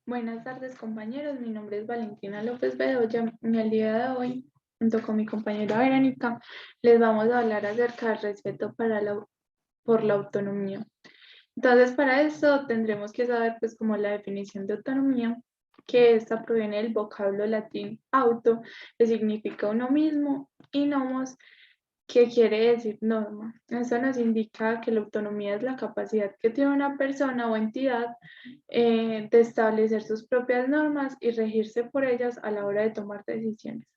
Buenas tardes, compañeros. Mi nombre es Valentina López Bedoya y el día de hoy, junto con mi compañera Verónica, les vamos a hablar acerca del respeto por la autonomía. Entonces, para eso tendremos que saber, pues, como la definición de autonomía, que esta proviene del vocablo latín auto, que significa uno mismo, y nomos, que quiere decir norma. Eso nos indica que la autonomía es la capacidad que tiene una persona o entidad de establecer sus propias normas y regirse por ellas a la hora de tomar decisiones.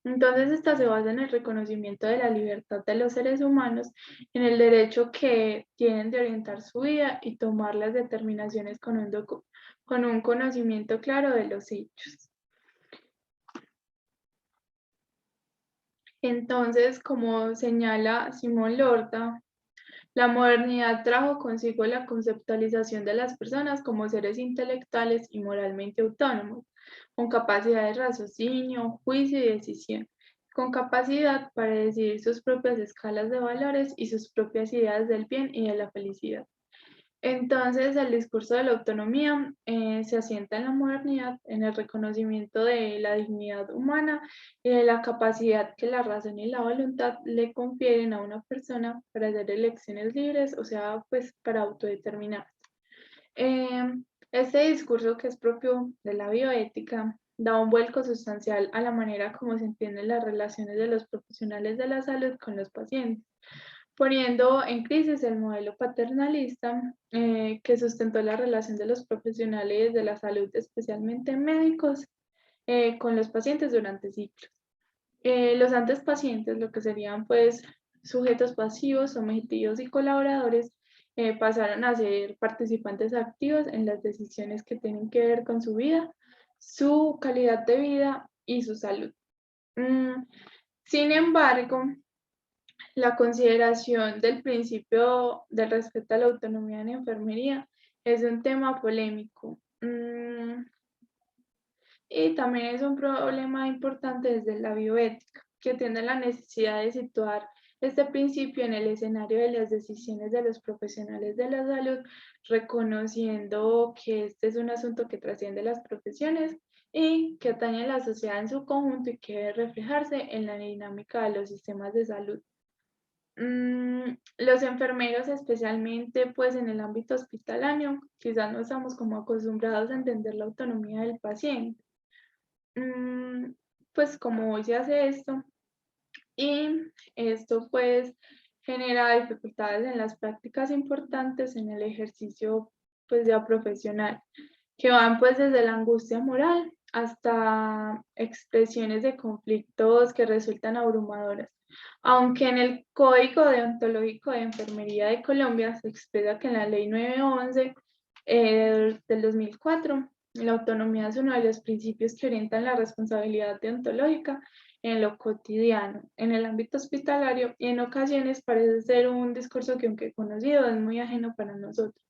Entonces, esta se basa en el reconocimiento de la libertad de los seres humanos, en el derecho que tienen de orientar su vida y tomar las determinaciones con un conocimiento claro de los hechos. Entonces, como señala Simón Lorda, la modernidad trajo consigo la conceptualización de las personas como seres intelectuales y moralmente autónomos, con capacidad de raciocinio, juicio y decisión, con capacidad para decidir sus propias escalas de valores y sus propias ideas del bien y de la felicidad. Entonces, el discurso de la autonomía se asienta en la modernidad, en el reconocimiento de la dignidad humana y de la capacidad que la razón y la voluntad le confieren a una persona para hacer elecciones libres, o sea, pues para autodeterminar. Eh, este discurso, que es propio de la bioética, da un vuelco sustancial a la manera como se entienden las relaciones de los profesionales de la salud con los pacientes, poniendo en crisis el modelo paternalista que sustentó la relación de los profesionales de la salud, especialmente médicos, con los pacientes durante siglos. Los antes pacientes, lo que serían pues sujetos pasivos, sometidos y colaboradores, pasaron a ser participantes activos en las decisiones que tienen que ver con su vida, su calidad de vida y su salud. Mm, Sin embargo, la consideración del principio del respeto a la autonomía en enfermería es un tema polémico. Y también es un problema importante desde la bioética, que tiene la necesidad de situar este principio en el escenario de las decisiones de los profesionales de la salud, reconociendo que este es un asunto que trasciende las profesiones y que atañe a la sociedad en su conjunto y que debe reflejarse en la dinámica de los sistemas de salud. Los enfermeros, especialmente pues en el ámbito hospitalario, quizás no estamos como acostumbrados a entender la autonomía del paciente. Mm, pues como hoy se hace esto y esto pues genera dificultades en las prácticas importantes en el ejercicio pues ya profesional, que van pues desde la angustia moral hasta expresiones de conflictos que resultan abrumadoras. Aunque en el Código Deontológico de Enfermería de Colombia se expresa que en la Ley 911 del 2004, la autonomía es uno de los principios que orientan la responsabilidad deontológica en lo cotidiano, en el ámbito hospitalario, y en ocasiones parece ser un discurso que, aunque conocido, es muy ajeno para nosotros.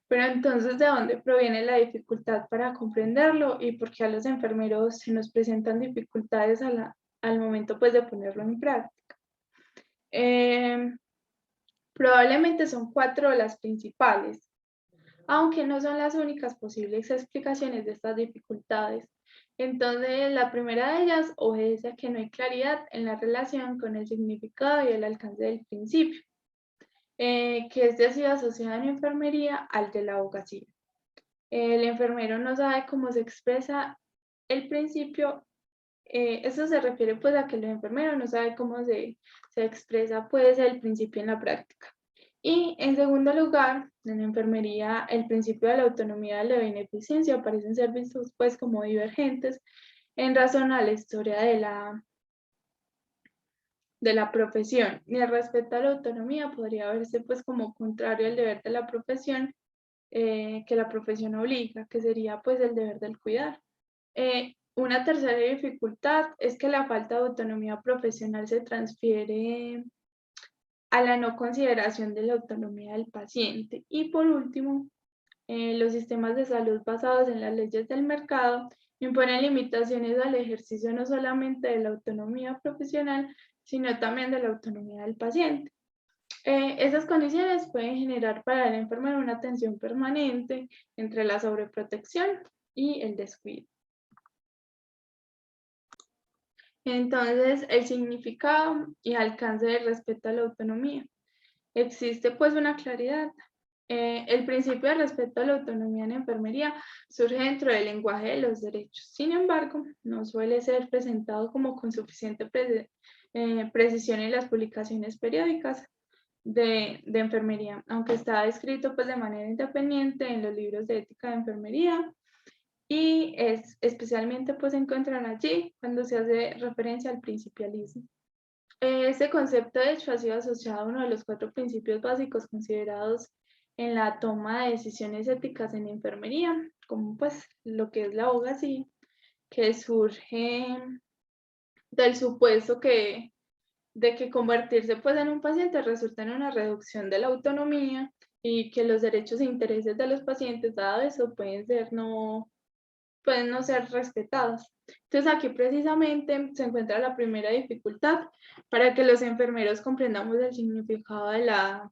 Pero entonces, ¿de dónde proviene la dificultad para comprenderlo y por qué a los enfermeros se nos presentan dificultades al momento pues, de ponerlo en práctica? Eh, Probablemente son cuatro las principales, aunque no son las únicas posibles explicaciones de estas dificultades. Entonces, la primera de ellas obedece a que no hay claridad en la relación con el significado y el alcance del principio, que este ha sido asociado en enfermería al de la abogacía. El enfermero no sabe cómo se expresa el principio. Eso se refiere pues a que el enfermero no sabe cómo se expresa pues el principio en la práctica. Y en segundo lugar, en enfermería, el principio de la autonomía y la beneficencia parecen ser vistos pues como divergentes en razón a la historia de la profesión. Y el respeto a la autonomía podría verse pues como contrario al deber de la profesión, que la profesión obliga, que sería pues el deber del cuidar. Una tercera dificultad es que la falta de autonomía profesional se transfiere a la no consideración de la autonomía del paciente. Y por último, los sistemas de salud basados en las leyes del mercado imponen limitaciones al ejercicio no solamente de la autonomía profesional, sino también de la autonomía del paciente. Esas condiciones pueden generar para el enfermero una tensión permanente entre la sobreprotección y el descuido. Entonces, el significado y alcance del respeto a la autonomía. Existe pues una claridad. El principio de respeto a la autonomía en enfermería surge dentro del lenguaje de los derechos. Sin embargo, no suele ser presentado como con suficiente precisión en las publicaciones periódicas de enfermería, aunque está escrito pues de manera independiente en los libros de ética de enfermería y es especialmente pues se encuentran allí cuando se hace referencia al principialismo. Este concepto de hecho ha sido asociado a uno de los 4 principios básicos considerados en la toma de decisiones éticas en enfermería, como pues lo que es la abogacía, que surge del supuesto de que convertirse pues en un paciente resulta en una reducción de la autonomía y que los derechos e intereses de los pacientes, dado eso, pueden no ser respetados. Entonces aquí precisamente se encuentra la primera dificultad para que los enfermeros comprendamos el significado de la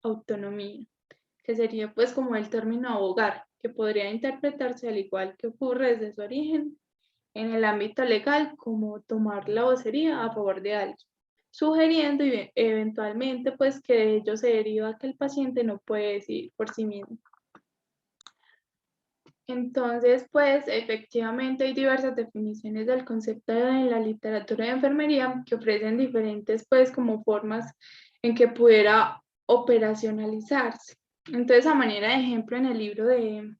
autonomía, que sería pues como el término abogar, que podría interpretarse al igual que ocurre desde su origen en el ámbito legal como tomar la vocería a favor de alguien, sugiriendo y eventualmente pues que de ello se deriva que el paciente no puede decidir por sí mismo. Entonces, pues efectivamente hay diversas definiciones del concepto en la literatura de enfermería que ofrecen diferentes, pues, como formas en que pudiera operacionalizarse. Entonces, a manera de ejemplo, en el libro de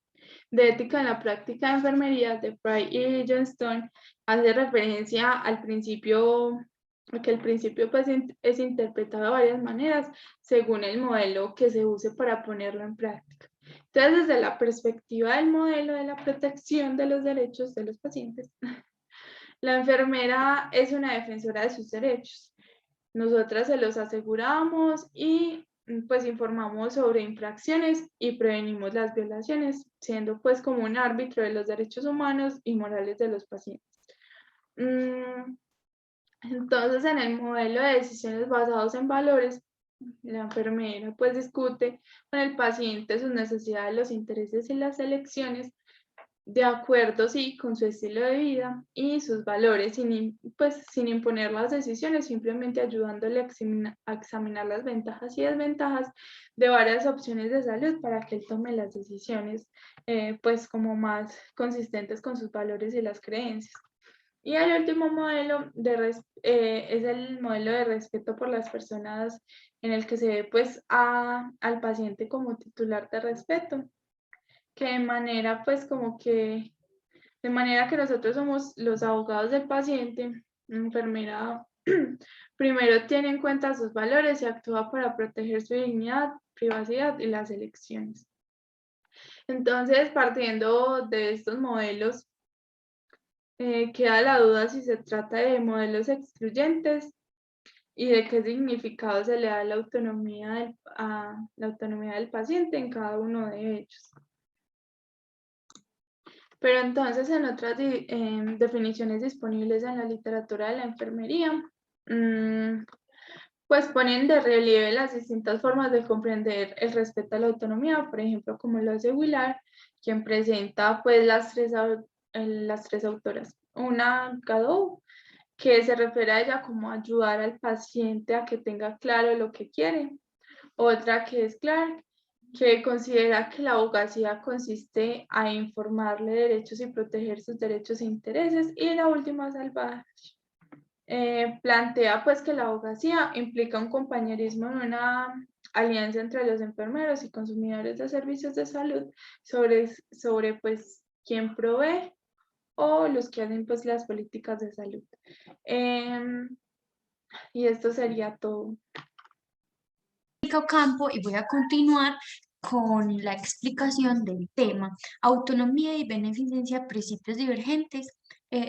Ética en la Práctica de Enfermería de Fry y Johnston, hace referencia al principio, que el principio pues, es interpretado de varias maneras según el modelo que se use para ponerlo en práctica. Entonces, desde la perspectiva del modelo de la protección de los derechos de los pacientes, la enfermera es una defensora de sus derechos. Nosotras se los aseguramos y pues informamos sobre infracciones y prevenimos las violaciones, siendo pues como un árbitro de los derechos humanos y morales de los pacientes. Entonces, en el modelo de decisiones basados en valores, la enfermera pues discute con el paciente sus necesidades, los intereses y las elecciones de acuerdo, sí, con su estilo de vida y sus valores, sin imponer las decisiones, simplemente ayudándole a examinar las ventajas y desventajas de varias opciones de salud para que él tome las decisiones, pues como más consistentes con sus valores y las creencias. Y el último modelo es el modelo de respeto por las personas en el que se ve pues al paciente como titular de respeto, que de manera pues como que, de manera que nosotros somos los abogados del paciente, la enfermera primero tiene en cuenta sus valores y actúa para proteger su dignidad, privacidad y las elecciones. Entonces, partiendo de estos modelos, queda la duda si se trata de modelos excluyentes y de qué significado se le da a la autonomía del paciente en cada uno de ellos. Pero entonces en otras definiciones disponibles en la literatura de la enfermería, pues ponen de relieve las distintas formas de comprender el respeto a la autonomía, por ejemplo, como lo hace Willard, quien presenta pues las tres autoras. Una, Gadot, que se refiere a ella como ayudar al paciente a que tenga claro lo que quiere. Otra que es Clark, que considera que la abogacía consiste a informarle derechos y proteger sus derechos e intereses. Y la última, Salvage, plantea pues que la abogacía implica un compañerismo en una alianza entre los enfermeros y consumidores de servicios de salud sobre pues quién provee o los que hacen pues las políticas de salud. Y esto sería todo. Campo y voy a continuar con la explicación del tema autonomía y beneficencia, principios divergentes.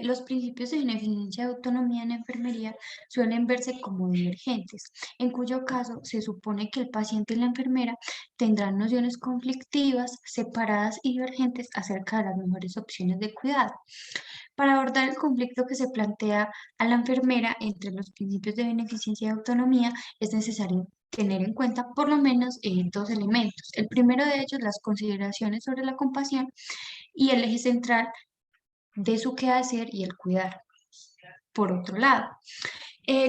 Los principios de beneficencia y autonomía en enfermería suelen verse como divergentes, en cuyo caso se supone que el paciente y la enfermera tendrán nociones conflictivas, separadas y divergentes acerca de las mejores opciones de cuidado. Para abordar el conflicto que se plantea a la enfermera entre los principios de beneficencia y autonomía, es necesario tener en cuenta por lo menos 2 elementos. El primero de ellos, las consideraciones sobre la compasión y el eje central de su quehacer y el cuidar. Por otro lado,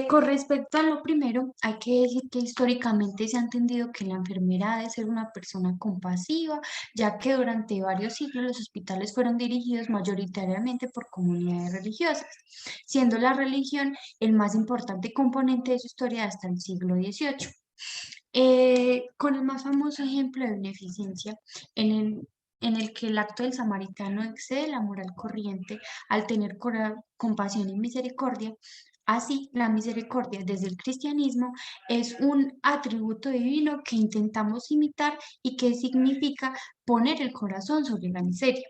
con respecto a lo primero, hay que decir que históricamente se ha entendido que la enfermera debe ser una persona compasiva, ya que durante varios siglos los hospitales fueron dirigidos mayoritariamente por comunidades religiosas, siendo la religión el más importante componente de su historia hasta el siglo XVIII. Con el más famoso ejemplo de beneficencia, en en el que el acto del samaritano excede la moral corriente al tener compasión y misericordia. Así, la misericordia desde el cristianismo es un atributo divino que intentamos imitar y que significa poner el corazón sobre la miseria.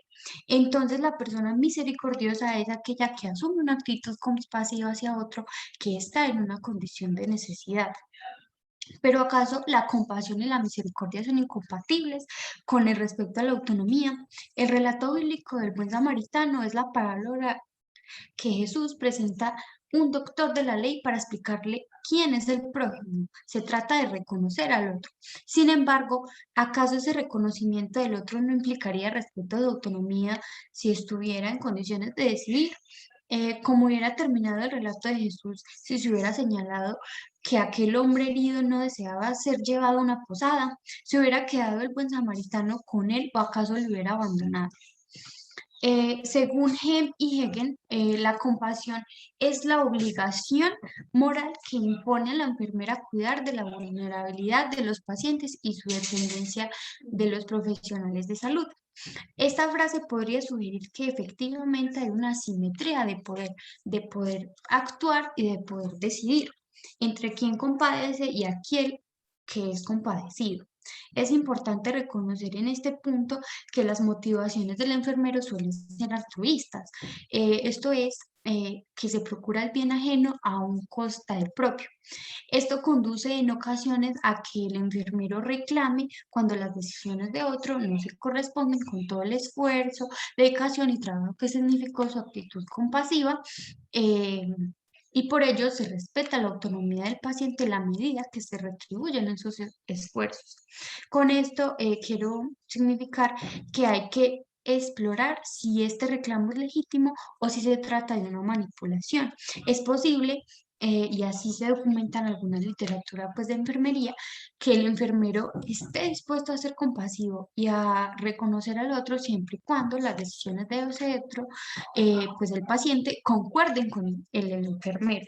Entonces, la persona misericordiosa es aquella que asume una actitud compasiva hacia otro que está en una condición de necesidad. Pero ¿acaso la compasión y la misericordia son incompatibles con el respeto a la autonomía? El relato bíblico del buen samaritano es la parábola que Jesús presenta un doctor de la ley para explicarle quién es el prójimo. Se trata de reconocer al otro. Sin embargo, ¿acaso ese reconocimiento del otro no implicaría respeto de autonomía si estuviera en condiciones de decidir? Como hubiera terminado el relato de Jesús si se hubiera señalado que aquel hombre herido no deseaba ser llevado a una posada, se hubiera quedado el buen samaritano con él o acaso le hubiera abandonado. Según Hem y Hegen, la compasión es la obligación moral que impone a la enfermera cuidar de la vulnerabilidad de los pacientes y su dependencia de los profesionales de salud. Esta frase podría sugerir que efectivamente hay una asimetría de poder actuar y de poder decidir entre quien compadece y aquel que es compadecido. Es importante reconocer en este punto que las motivaciones del enfermero suelen ser altruistas. Esto es, que se procura el bien ajeno a un costa del propio. Esto conduce en ocasiones a que el enfermero reclame cuando las decisiones de otro no se corresponden con todo el esfuerzo, dedicación y trabajo que significó su actitud compasiva. eh, y por ello se respeta la autonomía del paciente en la medida que se retribuyen esos esfuerzos. Con esto quiero significar que hay que explorar si este reclamo es legítimo o si se trata de una manipulación. Es posible, y así se documenta en alguna literatura pues, de enfermería, que el enfermero esté dispuesto a ser compasivo y a reconocer al otro siempre y cuando las decisiones de ese otro, pues el paciente, concuerden con el enfermero.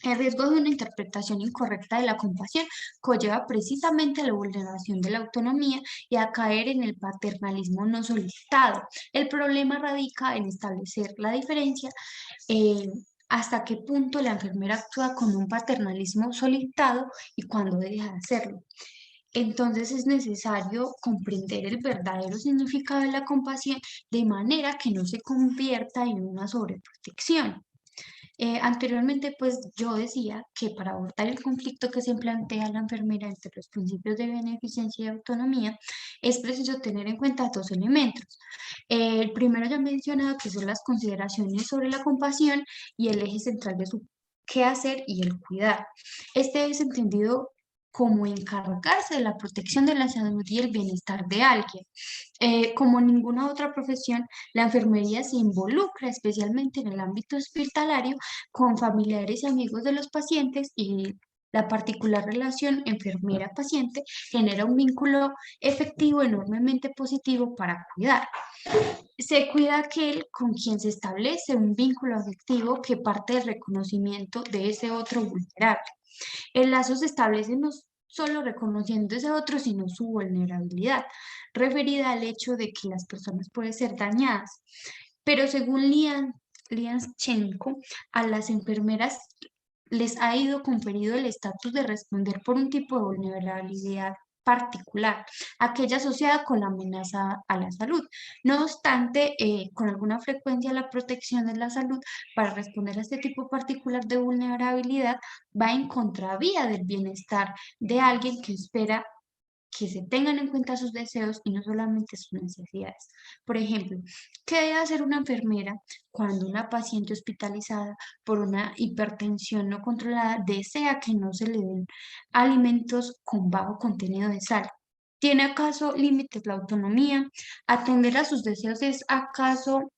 El riesgo de una interpretación incorrecta de la compasión conlleva precisamente a la vulneración de la autonomía y a caer en el paternalismo no solicitado. El problema radica en establecer la diferencia, eh, hasta qué punto la enfermera actúa con un paternalismo solicitado y cuándo deja de hacerlo. Entonces es necesario comprender el verdadero significado de la compasión de manera que no se convierta en una sobreprotección. Anteriormente, pues yo decía que para abordar el conflicto que se plantea la enfermera entre los principios de beneficencia y autonomía, es preciso tener en cuenta dos elementos. El primero ya mencionado, que son las consideraciones sobre la compasión y el eje central de su quehacer y el cuidar. Este es entendido como encargarse de la protección de la salud y el bienestar de alguien. Como ninguna otra profesión, la enfermería se involucra especialmente en el ámbito hospitalario con familiares y amigos de los pacientes y la particular relación enfermera-paciente genera un vínculo efectivo enormemente positivo para cuidar. Se cuida aquel con quien se establece un vínculo afectivo que parte del reconocimiento de ese otro vulnerable. El lazo se establece no solo reconociendo ese otro, sino su vulnerabilidad, referida al hecho de que las personas pueden ser dañadas. Pero según Lianchenko, a las enfermeras les ha ido conferido el estatus de responder por un tipo de vulnerabilidad particular, aquella asociada con la amenaza a la salud. No obstante, con alguna frecuencia la protección de la salud para responder a este tipo particular de vulnerabilidad va en contravía del bienestar de alguien que espera que se tengan en cuenta sus deseos y no solamente sus necesidades. Por ejemplo, ¿qué debe hacer una enfermera cuando una paciente hospitalizada por una hipertensión no controlada desea que no se le den alimentos con bajo contenido de sal? ¿Tiene acaso límites la autonomía? ¿Atender a sus deseos es acaso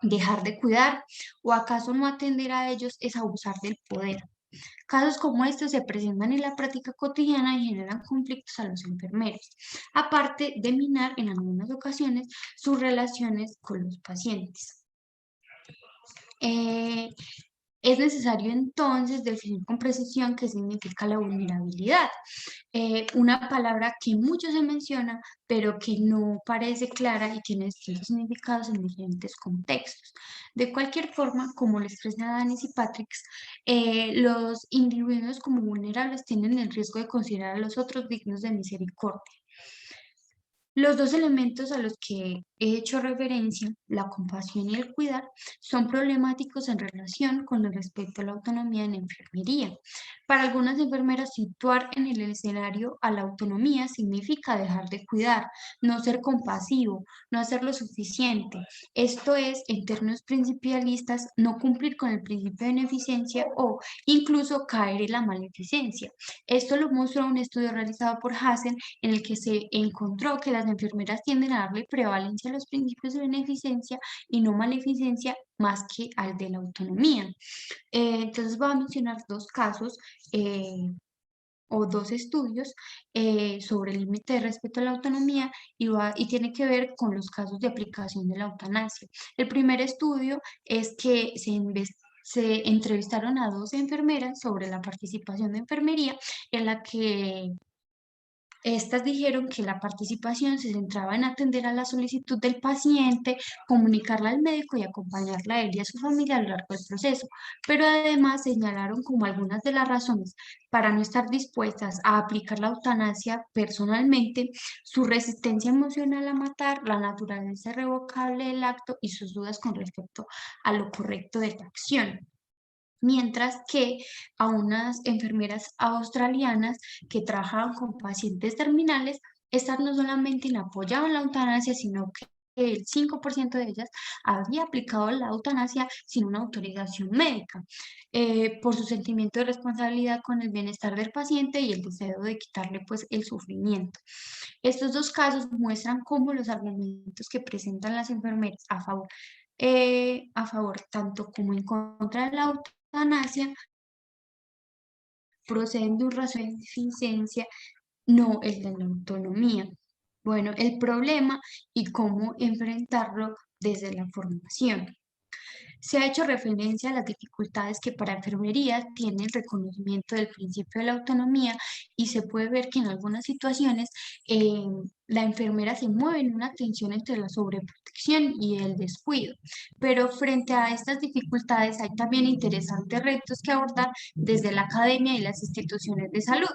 dejar de cuidar? ¿O acaso no atender a ellos es abusar del poder? Casos como estos se presentan en la práctica cotidiana y generan conflictos a los enfermeros, aparte de minar en algunas ocasiones sus relaciones con los pacientes. Eh, es necesario entonces definir con precisión qué significa la vulnerabilidad, una palabra que mucho se menciona, pero que no parece clara y tiene distintos significados en diferentes contextos. De cualquier forma, como lo expresa Danis y Patrick, los individuos como vulnerables tienen el riesgo de considerar a los otros dignos de misericordia. Los dos elementos a los que he hecho referencia, la compasión y el cuidar, son problemáticos en relación con el respeto a la autonomía en enfermería. Para algunas enfermeras, situar en el escenario a la autonomía significa dejar de cuidar, no ser compasivo, no hacer lo suficiente. Esto es, en términos principialistas, no cumplir con el principio de beneficencia o incluso caer en la maleficencia. Esto lo mostró un estudio realizado por Hassen en el que se encontró que las enfermeras tienden a darle prevalencia a los principios de beneficencia y no maleficencia más que al de la autonomía. Entonces voy a mencionar dos casos o dos estudios sobre el límite de respeto a la autonomía y tiene que ver con los casos de aplicación de la eutanasia. El primer estudio es que se entrevistaron a dos enfermeras sobre la participación de enfermería en la que estas dijeron que la participación se centraba en atender a la solicitud del paciente, comunicarla al médico y acompañarla a él y a su familia a lo largo del proceso, pero además señalaron como algunas de las razones para no estar dispuestas a aplicar la eutanasia personalmente, su resistencia emocional a matar, la naturaleza irrevocable del acto y sus dudas con respecto a lo correcto de la acción. Mientras que a unas enfermeras australianas que trabajaban con pacientes terminales, estas no solamente no apoyaban la eutanasia, sino que el 5% de ellas había aplicado la eutanasia sin una autorización médica, por su sentimiento de responsabilidad con el bienestar del paciente y el deseo de quitarle pues el sufrimiento. Estos dos casos muestran cómo los argumentos que presentan las enfermeras a favor tanto como en contra de la eutanasia proceden de un razón de eficiencia, no el de la autonomía. Bueno, el problema y cómo enfrentarlo desde la formación. Se ha hecho referencia a las dificultades que para enfermería tiene el reconocimiento del principio de la autonomía y se puede ver que en algunas situaciones la enfermera se mueve en una tensión entre la sobreprotección y el descuido. Pero frente a estas dificultades hay también interesantes retos que abordar desde la academia y las instituciones de salud.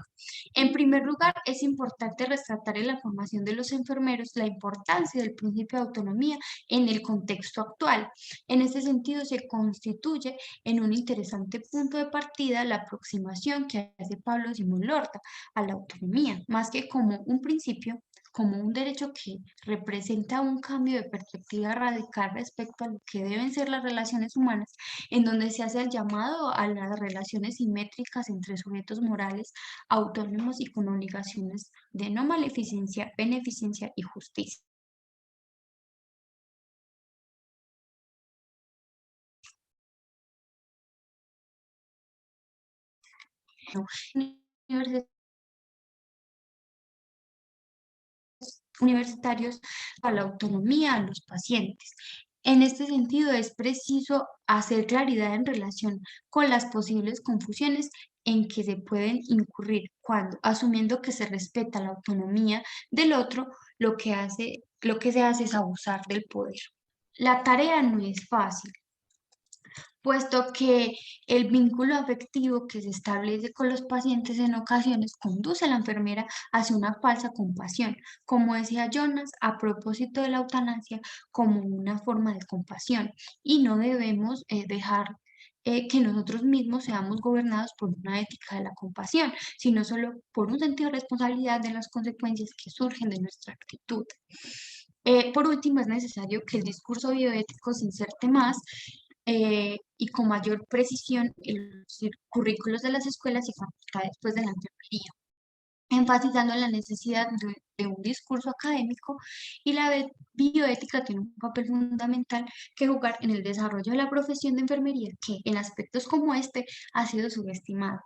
En primer lugar, es importante resaltar en la formación de los enfermeros la importancia del principio de autonomía en el contexto actual. En este sentido, se constituye en un interesante punto de partida la aproximación que hace Pablo Simón Lorda a la autonomía, más que como un principio, como un derecho que representa un cambio de perspectiva radical respecto a lo que deben ser las relaciones humanas, en donde se hace el llamado a las relaciones simétricas entre sujetos morales autónomos y con obligaciones de no maleficencia, beneficencia y justicia. Universitarios a la autonomía a los pacientes. En este sentido, es preciso hacer claridad en relación con las posibles confusiones en que se pueden incurrir cuando, asumiendo que se respeta la autonomía del otro, lo que se hace es abusar del poder. La tarea no es fácil, puesto que el vínculo afectivo que se establece con los pacientes en ocasiones conduce a la enfermera hacia una falsa compasión, como decía Jonas, a propósito de la eutanasia como una forma de compasión, y no debemos dejar que nosotros mismos seamos gobernados por una ética de la compasión, sino solo por un sentido de responsabilidad de las consecuencias que surgen de nuestra actitud. Por último, es necesario que el discurso bioético se inserte más y con mayor precisión en los currículos de las escuelas y facultades pues, de la enfermería. enfatizando la necesidad de un discurso académico y la bioética tiene un papel fundamental que jugar en el desarrollo de la profesión de enfermería, que en aspectos como este ha sido subestimado.